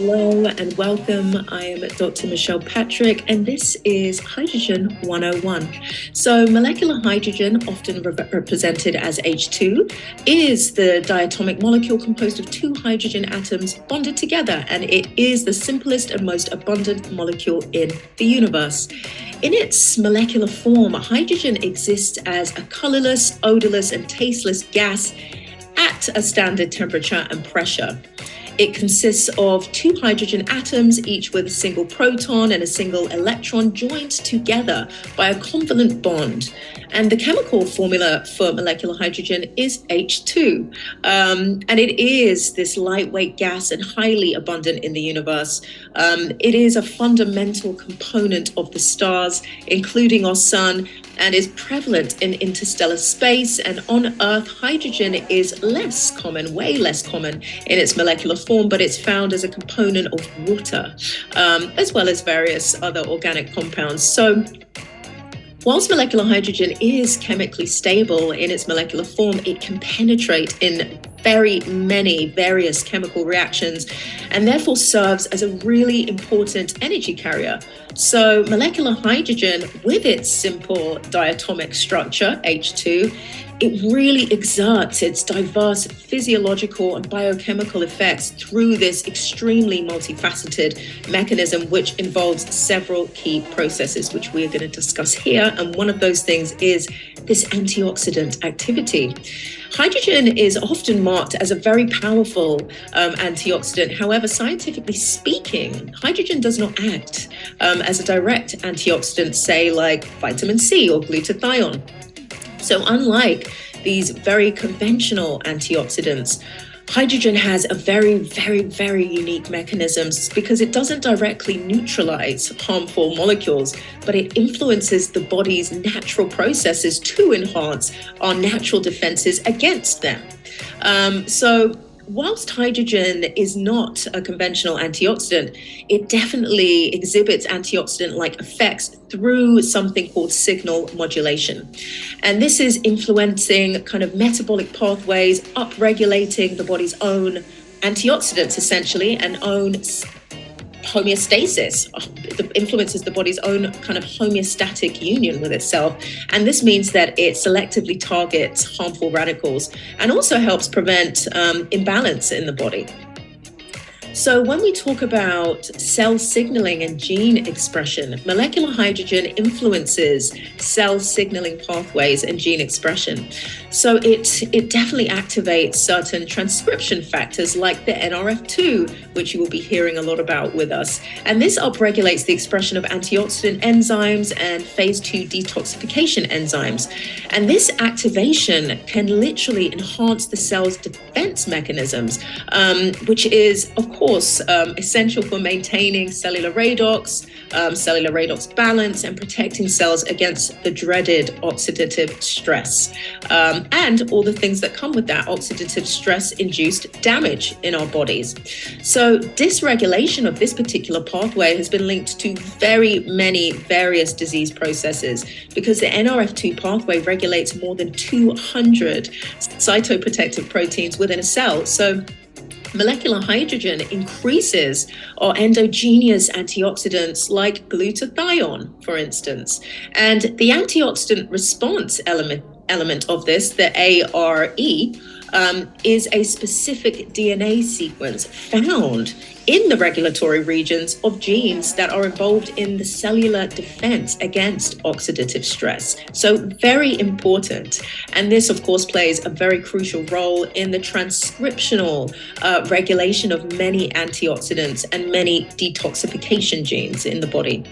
Hello and welcome. I am Dr. Michelle Patrick, and this is Hydrogen 101. So, molecular hydrogen, often represented as H2, is the diatomic molecule composed of two hydrogen atoms bonded together, and it is the simplest and most abundant molecule in the universe. In its molecular form, hydrogen exists as a colorless, odorless, and tasteless gas at a standard temperature and pressure. It consists of two hydrogen atoms, each with a single proton and a single electron joined together by a covalent bond. And the chemical formula for molecular hydrogen is H2. And it is this lightweight gas and highly abundant in the universe. It is a fundamental component of the stars, including our sun, and is prevalent in interstellar space. And on Earth, hydrogen is less common, way less common in its molecular form, but it's found as a component of water, as well as various other organic compounds. So whilst molecular hydrogen is chemically stable in its molecular form, it can penetrate in very many various chemical reactions and therefore serves as a really important energy carrier. So molecular hydrogen, with its simple diatomic structure, H2, it really exerts its diverse physiological and biochemical effects through this extremely multifaceted mechanism, which involves several key processes, which we are going to discuss here. And one of those things is this antioxidant activity. Hydrogen is often marked as a very powerful antioxidant. However, scientifically speaking, hydrogen does not act as a direct antioxidant, say like vitamin C or glutathione. So unlike these very conventional antioxidants, hydrogen has a very, very, very unique mechanisms because it doesn't directly neutralize harmful molecules, but it influences the body's natural processes to enhance our natural defenses against them. So whilst hydrogen is not a conventional antioxidant, it definitely exhibits antioxidant-like effects through something called signal modulation. And this is influencing kind of metabolic pathways, upregulating the body's own antioxidants, essentially, and own homeostasis. It influences the body's own kind of homeostatic union with itself. And this means that it selectively targets harmful radicals and also helps prevent imbalance in the body. So when we talk about cell signaling and gene expression, molecular hydrogen influences cell signaling pathways and gene expression. So it definitely activates certain transcription factors like the NRF2, which you will be hearing a lot about with us. And this upregulates the expression of antioxidant enzymes and phase 2 detoxification enzymes. And this activation can literally enhance the cell's defense mechanisms, which is, of course, essential for maintaining cellular redox balance, and protecting cells against the dreaded oxidative stress, and all the things that come with that oxidative stress-induced damage in our bodies. So dysregulation of this particular pathway has been linked to very many various disease processes because the NRF2 pathway regulates more than 200 cytoprotective proteins within a cell. So molecular hydrogen increases our endogenous antioxidants like glutathione, for instance. And the antioxidant response element of this, the ARE, is a specific DNA sequence found in the regulatory regions of genes that are involved in the cellular defense against oxidative stress. So very important. And this, of course, plays a very crucial role in the transcriptional regulation of many antioxidants and many detoxification genes in the body.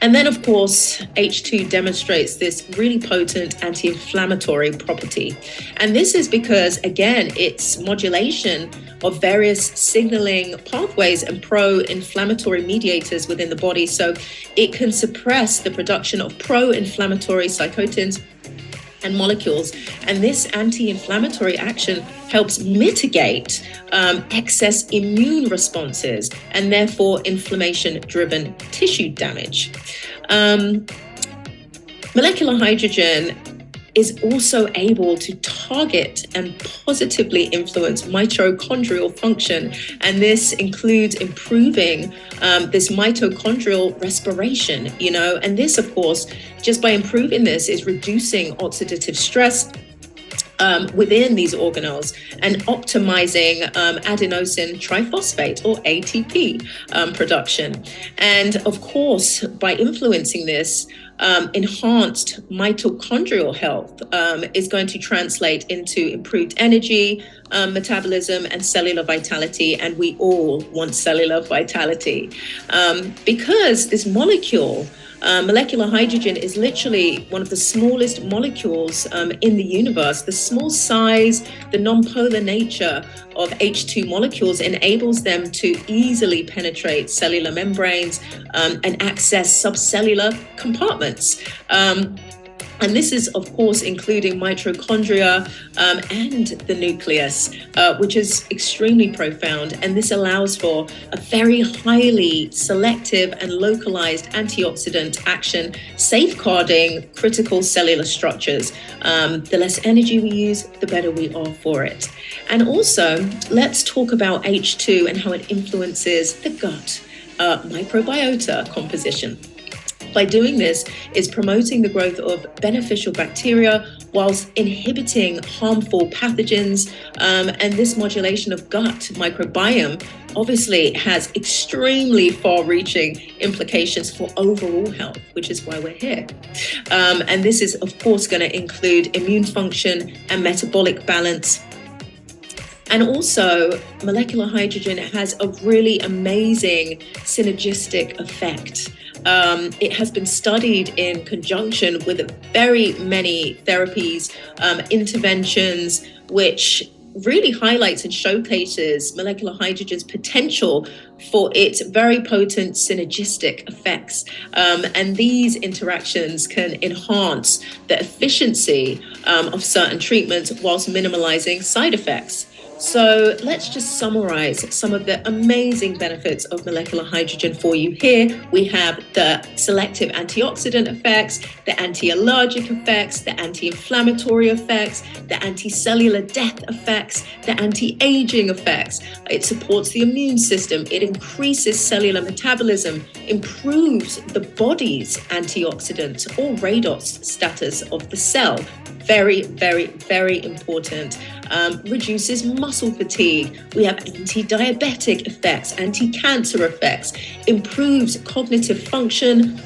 And then, of course, H2 demonstrates this really potent anti-inflammatory property. And this is because, again, its modulation of various signaling pathways and pro-inflammatory mediators within the body. So it can suppress the production of pro-inflammatory cytokines and molecules. And this anti-inflammatory action helps mitigate excess immune responses and therefore inflammation-driven tissue damage. Molecular hydrogen is also able to target and positively influence mitochondrial function. And this includes improving this mitochondrial respiration, and this, of course, just by improving this is reducing oxidative stress within these organelles and optimizing adenosine triphosphate or ATP production. And of course, by influencing this, enhanced mitochondrial health is going to translate into improved energy, metabolism, and cellular vitality. And we all want cellular vitality because this molecule, molecular hydrogen, is literally one of the smallest molecules in the universe. The small size, the nonpolar nature of H2 molecules enables them to easily penetrate cellular membranes and access subcellular compartments. And this is, of course, including mitochondria and the nucleus, which is extremely profound. And this allows for a very highly selective and localized antioxidant action, safeguarding critical cellular structures. The less energy we use, the better we are for it. And also, let's talk about H2 and how it influences the gut microbiota composition. By doing this, is promoting the growth of beneficial bacteria whilst inhibiting harmful pathogens. And this modulation of gut microbiome obviously has extremely far-reaching implications for overall health, which is why we're here. And this is, of course, going to include immune function and metabolic balance. And also, molecular hydrogen has a really amazing synergistic effect. It has been studied in conjunction with very many therapies, interventions, which really highlights and showcases molecular hydrogen's potential for its very potent synergistic effects. And these interactions can enhance the efficiency of certain treatments whilst minimalizing side effects. So let's just summarize some of the amazing benefits of molecular hydrogen for you here. We have the selective antioxidant effects, the anti-allergic effects, the anti-inflammatory effects, the anti-cellular death effects, the anti-aging effects. It supports the immune system. It increases cellular metabolism, improves the body's antioxidant or redox status of the cell. Very, very, very important. Reduces muscle fatigue. We have anti-diabetic effects, anti-cancer effects, improves cognitive function,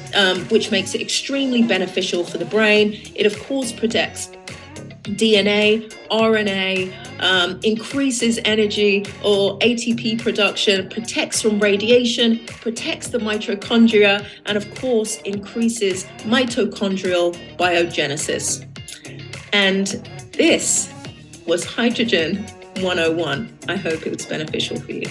which makes it extremely beneficial for the brain. It, of course, protects DNA, RNA, increases energy or ATP production, protects from radiation, protects the mitochondria, and of course, increases mitochondrial biogenesis. And this was Hydrogen 101. I hope it was beneficial for you.